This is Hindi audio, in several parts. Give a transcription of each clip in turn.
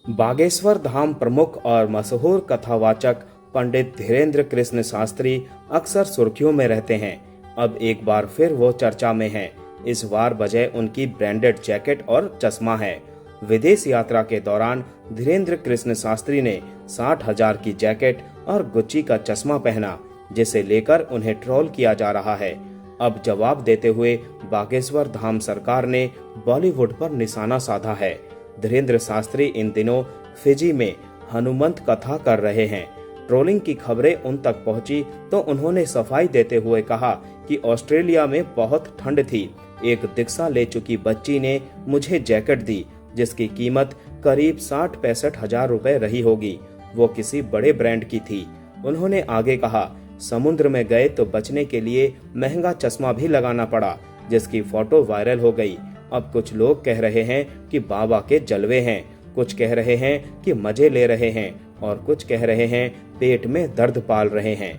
बागेश्वर धाम प्रमुख और मशहूर कथावाचक पंडित धीरेन्द्र कृष्ण शास्त्री अक्सर सुर्खियों में रहते हैं। अब एक बार फिर वो चर्चा में हैं। इस बार वजह उनकी ब्रांडेड जैकेट और चश्मा है। विदेश यात्रा के दौरान धीरेन्द्र कृष्ण शास्त्री ने 60,000 की जैकेट और गुच्ची का चश्मा पहना, जिसे लेकर उन्हें ट्रोल किया जा रहा है। अब जवाब देते हुए बागेश्वर धाम सरकार ने बॉलीवुड पर निशाना साधा है। धीरेन्द्र शास्त्री इन दिनों फिजी में हनुमंत कथा कर रहे हैं। ट्रोलिंग की खबरें उन तक पहुंची तो उन्होंने सफाई देते हुए कहा कि ऑस्ट्रेलिया में बहुत ठंड थी। एक दीक्षा ले चुकी बच्ची ने मुझे जैकेट दी, जिसकी कीमत करीब 60-65 हजार रुपए रही होगी। वो किसी बड़े ब्रांड की थी। उन्होंने आगे कहा, समुद्र में गए तो बचने के लिए महंगा चश्मा भी लगाना पड़ा, जिसकी फोटो वायरल हो गई। अब कुछ लोग कह रहे हैं कि बाबा के जलवे हैं, कुछ कह रहे हैं कि मजे ले रहे हैं और कुछ कह रहे हैं पेट में दर्द पाल रहे हैं।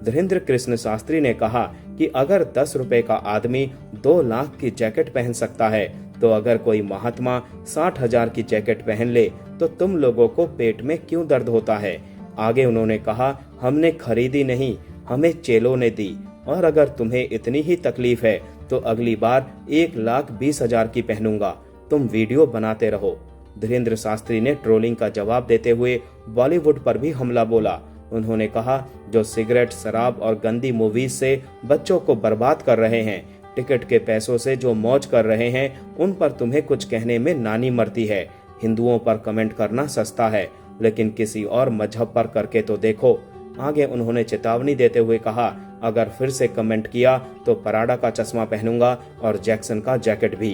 धीरेन्द्र कृष्ण शास्त्री ने कहा कि अगर 10 रुपए का आदमी 2 लाख की जैकेट पहन सकता है, तो अगर कोई महात्मा 60,000 की जैकेट पहन ले तो तुम लोगों को पेट में क्यों दर्द होता है। आगे उन्होंने कहा, हमने खरीदी नहीं, हमें चेलों ने दी, और अगर तुम्हें इतनी ही तकलीफ है तो अगली बार 1,20,000 की पहनूंगा। तुम वीडियो बनाते रहो। धीरेन्द्र शास्त्री ने ट्रोलिंग का जवाब देते हुए बॉलीवुड पर भी हमला बोला। उन्होंने कहा, जो सिगरेट, शराब और गंदी मूवीज से बच्चों को बर्बाद कर रहे हैं, टिकट के पैसों से जो मौज कर रहे हैं, उन पर तुम्हें कुछ कहने में नानी मरती है। हिंदुओं पर कमेंट करना सस्ता है, लेकिन किसी और मजहब पर करके तो देखो। आगे उन्होंने चेतावनी देते हुए कहा, अगर फिर से कमेंट किया तो पराडा का चश्मा पहनूंगा और जैक्सन का जैकेट भी।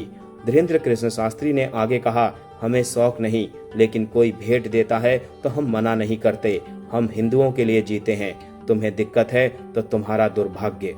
धीरेन्द्र कृष्ण शास्त्री ने आगे कहा, हमें शौक नहीं, लेकिन कोई भेंट देता है तो हम मना नहीं करते। हम हिंदुओं के लिए जीते हैं। तुम्हें दिक्कत है तो तुम्हारा दुर्भाग्य।